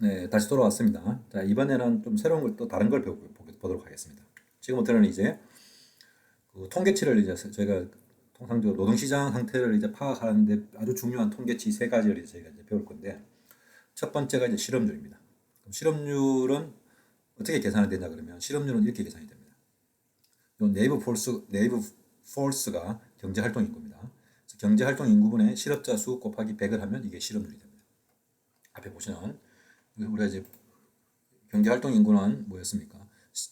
네, 다시 돌아왔습니다. 자, 이번에는 좀 새로운 걸 또 다른 걸 보도록 하겠습니다. 지금부터는 이제 그 통계치를 이제 저희가 통상적으로 노동시장 상태를 이제 파악하는데 아주 중요한 통계치 세 가지를 이제 저희가 이제 배울 건데 첫 번째가 이제 실업률입니다. 그럼 실업률은 어떻게 계산이 되냐 그러면 실업률은 이렇게 계산이 됩니다. 요 네이버 폴스가 경제활동 인구입니다. 그래서 경제활동 인구분의 실업자 수 곱하기 100을 하면 이게 실업률이 됩니다. 앞에 보시면 우리가 이제 경제활동 인구는 뭐였습니까?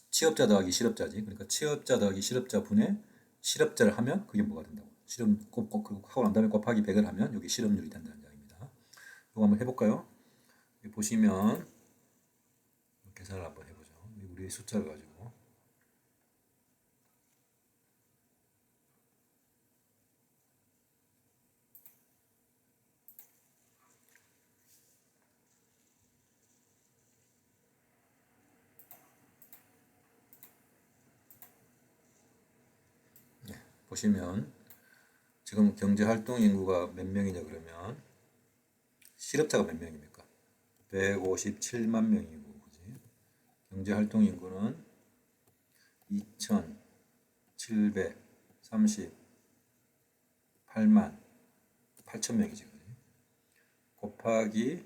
취업자 더하기 실업자지. 그러니까 취업자 더하기 실업자 분의 실업자를 하면 그게 뭐가 된다고? 하고 난 다음에 곱하기 100을 하면 여기 실업률이 된다는 이야기입니다. 이거 한번 해볼까요? 여기 보시면 계산을 한번 해보죠. 우리의 숫자를 가지고 보시면 지금 경제활동 인구가 몇 명이냐 그러면 실업자가 몇 명입니까? 157만 명이고 그지? 경제활동 인구는 2,738만 8천 명이지. 곱하기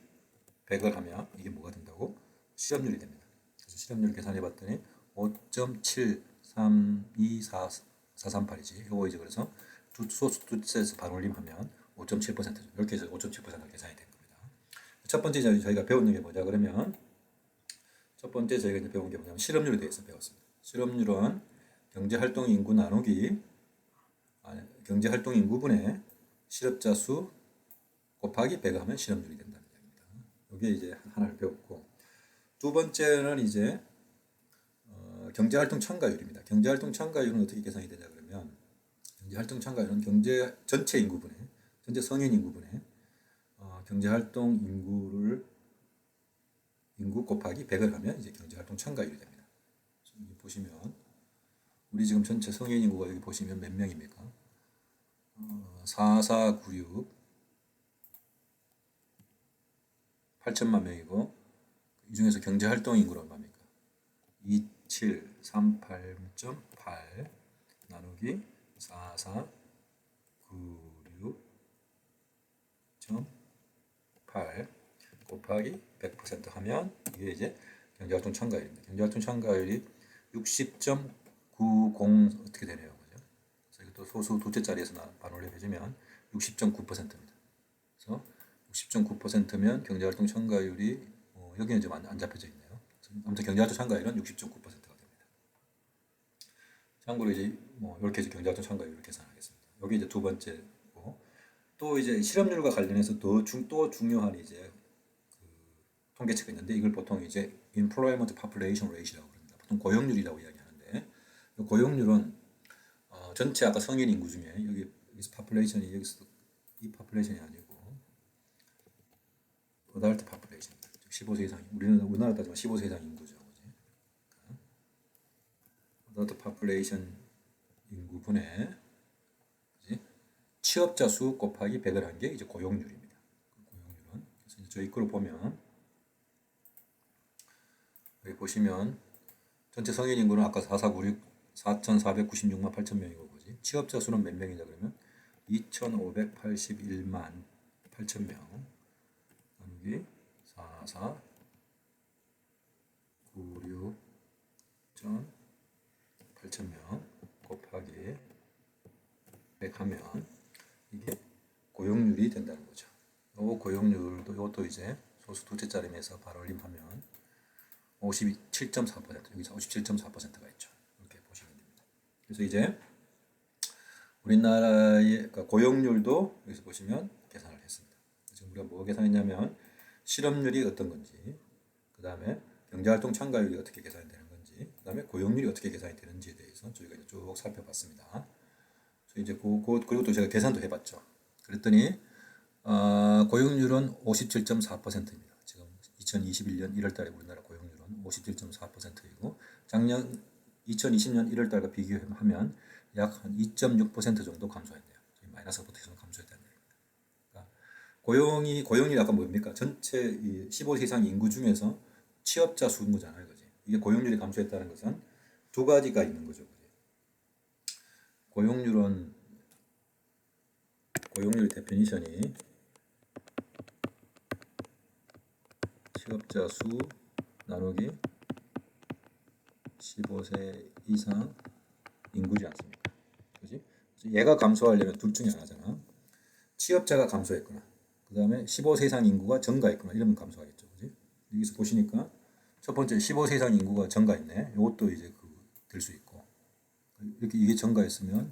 100을 하면 이게 뭐가 된다고? 실업률이 됩니다. 그래서 실업률 계산해 봤더니 5.732438이지. 요거 이제 그래서 소수 두 셋에서 반올림하면 5.7%죠. 이렇게 해서 5.7%가 계산이 된 겁니다. 첫 번째 저희가 배운 게 뭐냐 그러면 첫 번째 저희가 이제 배운 게 뭐냐면 실업률에 대해서 배웠습니다. 실업률은 경제활동 인구 나누기 경제활동 인구분의 실업자 수 곱하기 100을 하면 실업률이 된다는 얘기입니다. 이게 이제 하나를 배웠고 두 번째는 이제 경제활동 참가율입니다. 경제활동 참가율은 어떻게 계산이 되냐 그러면 경제활동 참가율은 경제 전체 인구분의 전체 성인 인구분의 경제활동 인구 곱하기 100을 하면 이제 경제활동 참가율이 됩니다. 여기 보시면 우리 지금 전체 성인 인구가 여기 보시면 몇 명입니까? 4496 8천만 명이고 이 중에서 경제활동 인구는 얼마입니까? 2738.8 나누기 4496.8 곱하기 100% 하면 이게 이제 경제활동 참가율입니다. 경제활동 참가율이 60.90 어떻게 되네요. 그죠? 그래서 이것도 소수 두째 자리에서 반올림해주면 60.9%입니다. 그래서 60.9%면 경제활동 참가율이 여기는 좀 안 잡혀져 있네요. 아무튼 경제활동 참가율은 60.9%가 됩니다. 참고로 이제 이렇게 해서 경제활동 참가율을 계산하겠습니다. 여기 이제 두 번째고 또 이제 실업률과 관련해서 또 중요한 이제 통계치가 있는데 이걸 보통 이제 Employment Population Rate라고 합니다. 보통 고용률이라고 이야기하는데 고용률은 전체 아까 성인 인구 중에 여기서 population이 여기서 이 population이 아니고 adult population 15세 이상 우리나라 따지면 15세 이상 인구죠. adult population 인구분의 취업자 수 곱하기 100을 한 게 이제 고용률입니다. 고용률은 그래서 저희 거로 보면 여기 보시면 전체 성인 인구는 아까 4,496만 8천 명이고 뭐지? 취업자 수는 몇 명이냐 그러면 2,581만 8천 명 나누기 44 96 8천 명 곱하기 100 하면 이게 고용률이 된다는 거죠. 이 고용률도 이것도 이제 소수 두째 자리에서 반올림하면 57.4% 여기서 57.4%가 있죠. 이렇게 보시면 됩니다. 그래서 이제 우리나라의 고용률도 여기서 보시면 계산을 했습니다. 지금 우리가 뭐 계산했냐면 실업률이 어떤 건지, 그 다음에 경제활동 참가율이 어떻게 계산이 되는 건지, 그 다음에 고용률이 어떻게 계산이 되는지에 대해서 저희가 이제 쭉 살펴봤습니다. 그래서 이제 그리고 또 제가 계산도 해봤죠. 그랬더니 고용률은 57.4%입니다. 지금 2021년 1월달에 우리나라 고용률은 57.4%이고 작년 2020년 1월달과 비교하면 약 한 2.6% 정도 감소했네요. 마이너스부터 계속 감소했다는 얘기입니다. 그러니까 고용률이 아까 뭡니까? 전체 이 15세 이상 인구 중에서 취업자 수인 거잖아요, 그지? 이게 고용률이 감소했다는 것은 두 가지가 있는 거죠, 그지? 고용률은 고용률 데피니션이 취업자 수 나누기 15세 이상 인구지 않습니까? 그지? 얘가 감소하려면 둘 중에 하나잖아. 취업자가 감소했거나, 그 다음에 15세 이상 인구가 증가했거나 이러면 감소하겠죠, 그지? 여기서 보시니까 첫 번째 15세 이상 인구가 증가했네. 이것도 이제 될 수 있고 이렇게 이게 증가했으면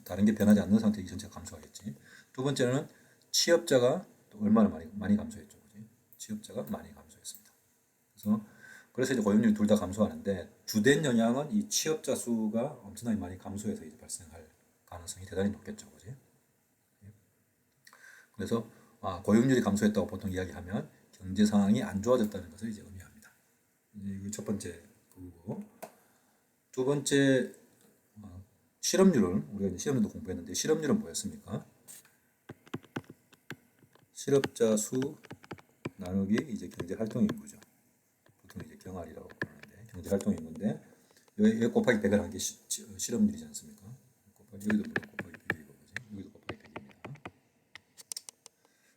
다른 게 변하지 않는 상태에 이 전체가 감소하겠지. 두 번째는 취업자가 또 얼마나 많이 감소했죠, 그지? 취업자가 많이 감소했습니다. 그래서 이제 고용률이 둘 다 감소하는데 주된 영향은 이 취업자 수가 엄청나게 많이 감소해서 이제 발생할 가능성이 대단히 높겠죠, 그지? 그래서 고용률이 감소했다고 보통 이야기하면 경제 상황이 안 좋아졌다는 것을 이제 의미합니다. 이게 첫 번째 부분이고, 두 번째 실업률은 우리가 이제 실업률도 공부했는데 실업률은 뭐였습니까? 실업자 수 나누기 이제 경제 활동 인구죠. 보통 이제 경활이라고 부르는데 경제 활동 인구인데 여기 곱하기 100을 한 게 실업률이지 않습니까? 여기도 물론 곱하기 100이고 여기도 곱하기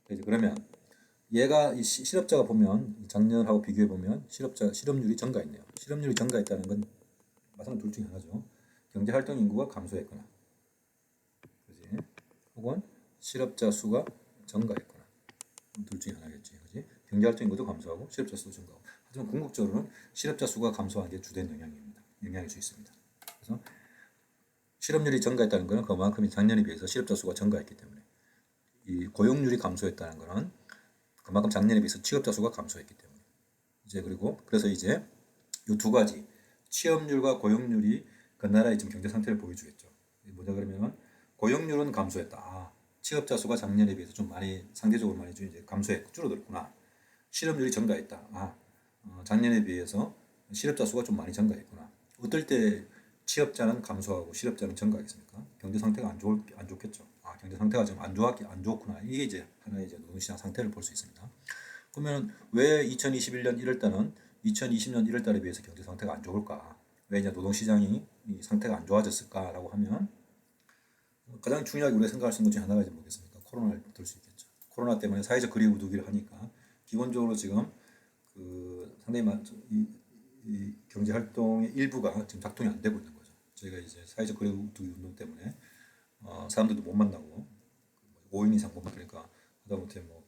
100입니다. 그러면 얘가 이 실업자가 보면 작년하고 비교해 보면 실업률이 증가했네요. 실업률이 증가했다는 건 마찬가지 둘 중에 하나죠. 경제 활동 인구가 감소했거나, 그지? 혹은 실업자 수가 증가했거나 둘 중에 하나겠지, 그지? 경제 활동 인구도 감소하고 실업자 수도 증가하고. 하지만 궁극적으로는 실업자 수가 감소한 게 주된 영향일 수 있습니다. 그래서 실업률이 증가했다는 것은 그만큼 작년에 비해서 실업자 수가 증가했기 때문에, 이 고용률이 감소했다는 것은 그만큼 작년에 비해서 취업자 수가 감소했기 때문에 이제 그래서 이제 이 두 가지 취업률과 고용률이 그 나라의 지금 경제 상태를 보여주겠죠. 뭐냐 그러면 고용률은 감소했다. 취업자 수가 작년에 비해서 좀 많이 상대적으로 많이 이제 줄어들었구나. 실업률이 증가했다. 작년에 비해서 실업자 수가 좀 많이 증가했구나. 어떨 때 취업자는 감소하고 실업자는 증가하겠습니까? 경제 상태가 안 좋겠죠. 경제 상태가 좀 안 좋구나. 이게 이제 하나의 이제 노동시장 상태를 볼 수 있습니다. 그러면 왜 2021년 1월 달은 2020년 1월 달에 비해서 경제 상태가 안 좋을까? 왜 이제 노동시장이 이 상태가 안 좋아졌을까라고 하면 가장 중요하게 우리가 생각할 수 있는 것 중에 하나가 이제 뭐겠습니까? 코로나를 들 수 있겠죠. 코로나 때문에 사회적 거리두기를 하니까 기본적으로 지금 상당히 이 경제 활동의 일부가 지금 작동이 안 되고 있는 거죠. 저희가 이제 사회적 거리두기 운동 때문에 사람들도 못 만나고 5인 이상 못 먹으니까 하다못해 뭐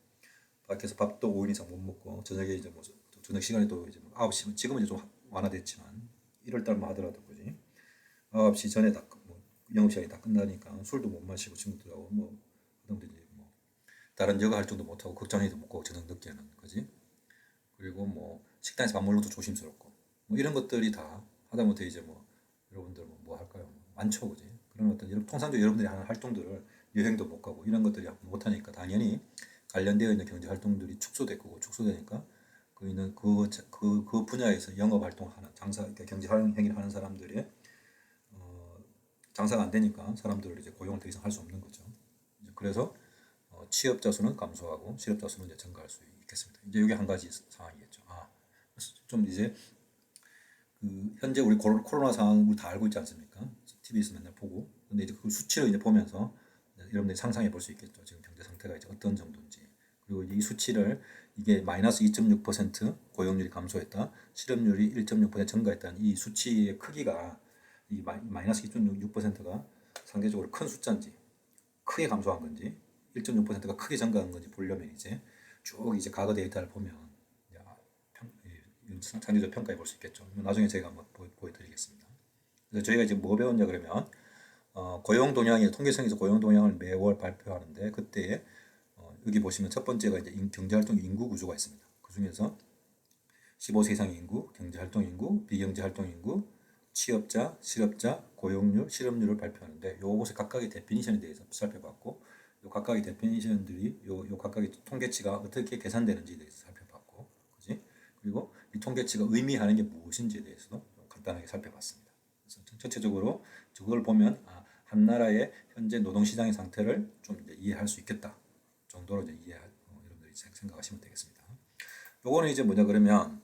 밖에서 밥도 5인 이상 못 먹고 저녁에 이제 뭐 저녁 시간에 또 이제 9시 지금은 이제 좀 완화됐지만 1월 달만 하더라도 그지 9시 전에 뭐 영업 시간이 다 끝나니까 술도 못 마시고 친구들하고 뭐 하다못해 이제 뭐 다른 여가 활동도 못 하고 극장에도 못 가고 저녁 늦게는 그지 그리고 뭐 식당에서 밥 먹는 것도 조심스럽고 뭐 이런 것들이 다 하다못해 이제 뭐 여러분들 뭐 할까요? 많죠, 그지? 그런 어떤 통상적으로 여러분들이 하는 활동들을 여행도 못 가고 이런 것들이 못 하니까 당연히 관련되어 있는 경제 활동들이 축소될 거고 축소되니까 그 분야에서 영업 활동하는 그러니까 경제 행위를 하는 사람들의 장사가 안 되니까 사람들을 이제 고용을 더 이상 할 수 없는 거죠. 그래서 취업자 수는 감소하고 실업자 수는 이제 증가할 수 있겠습니다. 이제 이게 한 가지 상황이겠죠. 좀 이제 현재 우리 코로나 상황을 다 알고 있지 않습니까? TV에서 맨날 보고. 근데 이제 그 수치를 이제 보면서 여러분들이 상상해 볼 수 있겠죠. 지금 경제 상태가 이제 어떤 정도인지. 그리고 이제 이 수치를 이게 마이너스 2.6% 고용률이 감소했다. 실업률이 1.6% 증가했다는 이 수치의 크기가 이 마이너스 2.6%가 상대적으로 큰 숫자인지 크게 감소한 건지 1.6%가 크게 증가한 건지 보려면 이제 쭉 이제 과거 데이터를 보면 상대적 평가해 볼 수 있겠죠. 나중에 제가 한번 보여드리겠습니다. 그래서 저희가 지금 뭐 배웠냐 그러면 고용 동향이 통계청에서 고용 동향을 매월 발표하는데 그때 여기 보시면 첫 번째가 이제 경제활동 인구 구조가 있습니다. 그 중에서 15세 이상 인구, 경제활동 인구, 비경제활동 인구, 취업자, 실업자, 고용률, 실업률을 발표하는데 요것의 각각의 데피니션에 대해서 살펴봤고 요 각각의 데피니션들이 요 각각의 통계치가 어떻게 계산되는지에 대해서 살펴봤고 그지? 그리고 이 통계치가 의미하는 게 무엇인지에 대해서도 간단하게 살펴봤습니다. 그래서 전체적으로 그걸 보면 한 나라의 현재 노동시장의 상태를 좀 이해할 수 있겠다 정도 정도로 이제 여러분들이 생각하시면 되겠습니다. 요거는 이제 뭐냐 그러면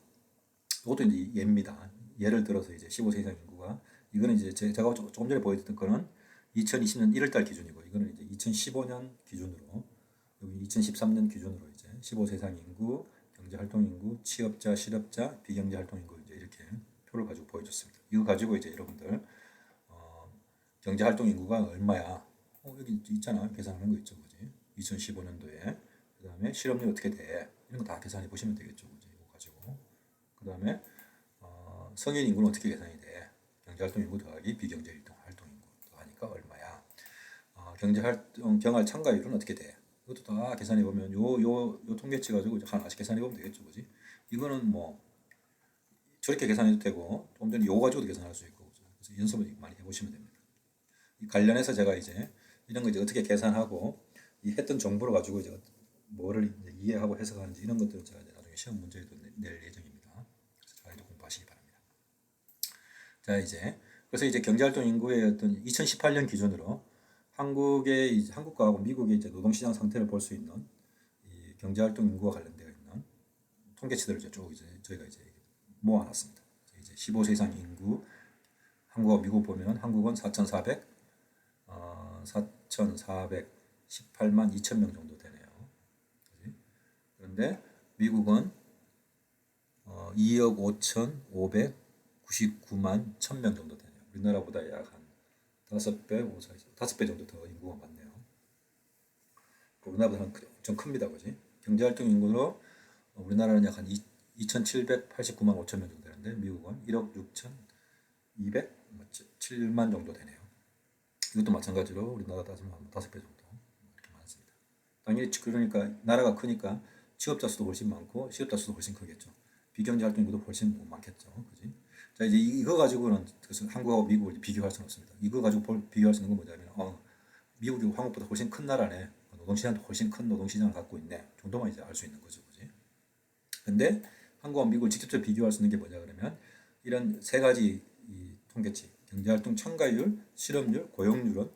이것도 이제 예입니다. 예를 들어서 이제 15세 이상 인구가 이거는 이제 제가 조금 전에 보여드렸던 거는 2020년 1월달 기준이고 이거는 이제 2015년 기준으로 여기 2013년 기준으로 이제 15세 이상 인구, 경제활동 인구, 취업자, 실업자, 비경제활동 인구 이제 이렇게 표를 가지고 보여줬습니다. 이거 가지고 이제 여러분들 경제활동 인구가 얼마야? 여기 있잖아. 계산하는 거 있죠, 그지? 2015년도에 그 다음에 실업률 어떻게 돼? 이런 거 다 계산해 보시면 되겠죠, 그지? 이거 가지고 그 다음에 성인 인구는 어떻게 계산이 돼? 경제활동 인구 더하기 비경제활동 인구 더하니까 얼마야? 경제활동 참가율은 어떻게 돼? 이것도 다 계산해 보면 요 통계치 가지고 하나씩 계산해 보면 되겠죠, 그지? 이거는 뭐 저렇게 계산해도 되고 좀 전에 요거 가지고도 계산할 수 있고 그래서 연습을 많이 해보시면 됩니다. 이 관련해서 제가 이제 이런 거 이제 어떻게 계산하고 이 했던 정보를 가지고 이제 뭐를 이제 이해하고 해석하는지 이런 것들을 제가 이제 나중에 시험 문제에도 낼 예정입니다. 그래서 잘 공부하시기 바랍니다. 자 이제 그래서 이제 경제활동 인구의 어떤 2018년 기준으로 한국과 미국의 이제 노동시장 상태를 볼 수 있는 이 경제활동 인구와 관련되어 있는 통계치들을 쭉 이제 저희가 이제 모아놨습니다. 이제 15세 이상 인구 한국과 미국 보면 한국은 4,418만 2천 명 정도 되네요. 그런데 미국은 2억 5,599만 1,000명 정도 되네요. 우리나라보다 약 한 5배 정도 더 인구가 많네요. 우리나라보다 엄청 큽니다. 그지? 경제활동 인구로 우리나라는 약 한 2,789만 5천 명 정도 되는데 미국은 1억 6,207만 정도 되네요. 이것도 마찬가지로 우리나라 따지면 한 5배 정도 이렇게 많습니다. 당연히 그러니까 나라가 크니까 취업자 수도 훨씬 많고 실업자 수도 훨씬 크겠죠. 비경제활동 인구도 훨씬 많겠죠. 그지? 자 이제 이거 가지고는 한국하고 미국을 비교할 수는 없습니다. 이거 가지고 비교할 수 있는 건 뭐냐면 미국이 한국보다 훨씬 큰 나라네. 노동시장도 훨씬 큰 노동시장을 갖고 있네. 정도만 이제 알 수 있는 거죠. 그지? 근데 한국과 미국을 직접적으로 비교할 수 있는 게 뭐냐 그러면 이런 세 가지 이 통계치, 경제활동 참가율, 실업률, 고용률은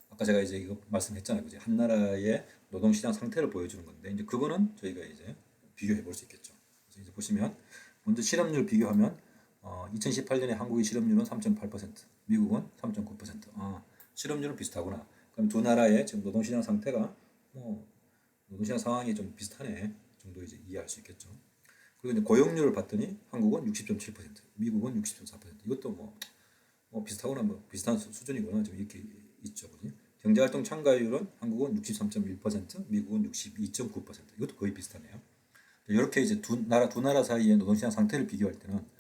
아까 제가 이제 이거 말씀했잖아요. 그지? 한 나라의 노동시장 상태를 보여주는 건데 이제 그거는 저희가 이제 비교해 볼 수 있겠죠. 그래서 이제 보시면 먼저 실업률 비교하면 2018년에 한국의 실업률은 3.8%, 미국은 3.9%. 실업률은 비슷하구나. 그럼 두 나라의 지금 노동시장 상태가 노동시장 상황이 좀 비슷하네 정도 이제 이해할 수 있겠죠. 그리고 이제 고용률을 봤더니 한국은 60.7%, 미국은 60.4%. 이것도 뭐 비슷하거나 뭐 비슷한 수준이거나 좀 이렇게 있죠, 그지? 경제활동 참가율은 한국은 63.1%, 미국은 62.9%. 이것도 거의 비슷하네요. 이렇게 이제 두 나라 사이의 노동시장 상태를 비교할 때는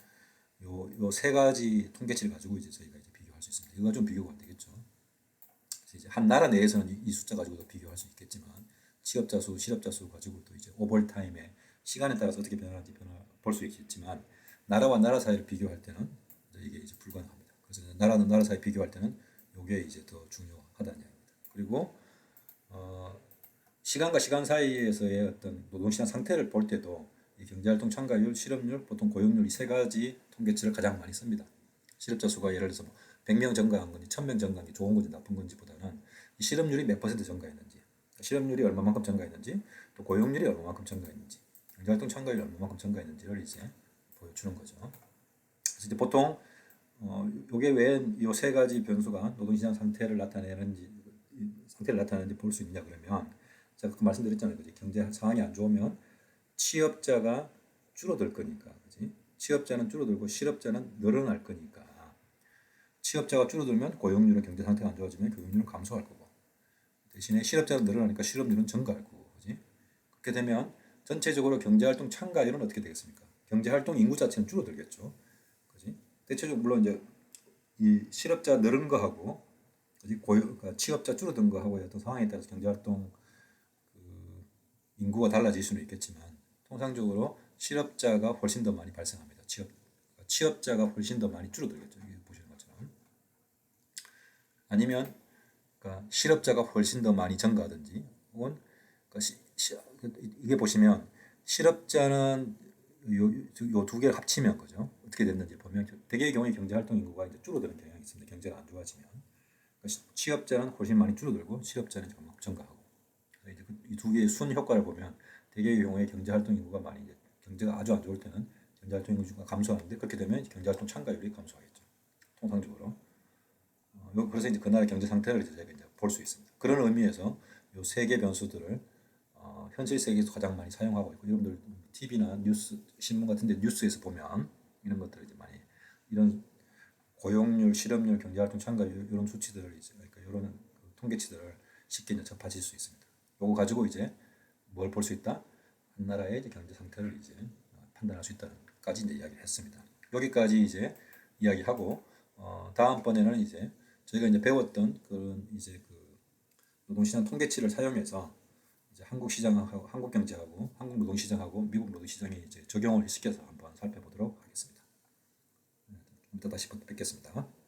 요 세 가지 통계치를 가지고 이제 저희가 이제 비교할 수 있습니다. 이거 좀 비교가 안 되겠죠. 그래서 이제 한 나라 내에서는 이 숫자 가지고도 비교할 수 있겠지만 취업자 수, 실업자 수 가지고도 이제 오버타임에 시간에 따라서 어떻게 변하는지 볼 수 있겠지만 나라와 나라 사이를 비교할 때는 이게 이제 불가능합니다. 그래서 나라는 나라 사이 비교할 때는 이게 이제 더 중요하다는 이야기입니다. 그리고 시간과 시간 사이에서의 어떤 노동시장 상태를 볼 때도 이 경제활동 참가율, 실업률, 보통 고용률 이 세 가지 통계치를 가장 많이 씁니다. 실업자 수가 예를 들어서 100명 증가한 건지 1000명 증가한 게 좋은 건지 나쁜 건지보다는 이 실업률이 몇 퍼센트 증가했는지, 실업률이 얼마만큼 증가했는지, 또 고용률이 얼마만큼 증가했는지, 경제활동 참가율이 얼마만큼 증가했는지를 이제 보여주는 거죠. 그래서 이제 보통 요게 왜 이 세 가지 변수가 노동시장 상태를 나타내는지 볼 수 있냐 그러면 제가 그 말씀드렸잖아요. 그지? 경제 상황이 안 좋으면 취업자가 줄어들 거니까. 그지? 취업자는 줄어들고 실업자는 늘어날 거니까. 취업자가 줄어들면 고용률은 경제 상태가 안 좋아지면 고용률은 감소할 거고. 대신에 실업자가 늘어나니까 실업률은 증가할 거고. 그지? 그렇게 되면 전체적으로 경제활동 참가율은 어떻게 되겠습니까? 경제활동 인구 자체는 줄어들겠죠. 그지? 대체적으로 물론 이제 이 실업자 늘은 거하고 그지? 그러니까 취업자 줄어든 거하고의 어떤 상황에 따라서 경제활동 인구가 달라질 수는 있겠지만 통상적으로 실업자가 훨씬 더 많이 발생합니다. 취업자가 훨씬 더 많이 줄어들겠죠. 이게 보시는 것처럼. 아니면 그러니까 실업자가 훨씬 더 많이 증가하든지 혹은 그러니까 이게 보시면 실업자는 요 두 개를 합치면 그죠? 어떻게 됐는지 보면 대개의 경우에 경제활동 인구가 이제 줄어드는 경향이 있습니다. 경제가 안 좋아지면. 그러니까 취업자는 훨씬 많이 줄어들고 실업자는 조금 증가하고. 이 두 개의 순 효과를 보면 대개의 경우에 경제 활동 인구가 많이 이제 경제가 아주 안 좋을 때는 경제 활동 인구가 감소하는데 그렇게 되면 경제 활동 참가율이 감소하겠죠. 통상적으로. 그래서 이제 그 나라의 경제 상태를 이제 저희가 이제 볼 수 있습니다. 그런 의미에서 이 세 개 변수들을 현실 세계에서 가장 많이 사용하고 있고 여러분들 TV나 뉴스, 신문 같은데 뉴스에서 보면 이런 것들을 이제 많이 이런 고용률, 실업률, 경제활동 참가율 이런 수치들을 이제 그러니까 이런 그 통계치들을 쉽게 이제 접하실 수 있습니다. 요거 가지고 이제 뭘 볼 수 있다? 한 나라의 이제 경제 상태를 이제 판단할 수 있다는까지 이제 이야기를 했습니다. 여기까지 이제 이야기하고 다음번에는 이제 저희가 이제 배웠던 그런 이제 그 노동시장 통계치를 사용해서 이제 한국 시장하고 한국 경제하고 한국 노동시장하고 미국 노동시장에 이제 적용을 시켜서 한번 살펴보도록 하겠습니다. 이따 다시 뵙겠습니다.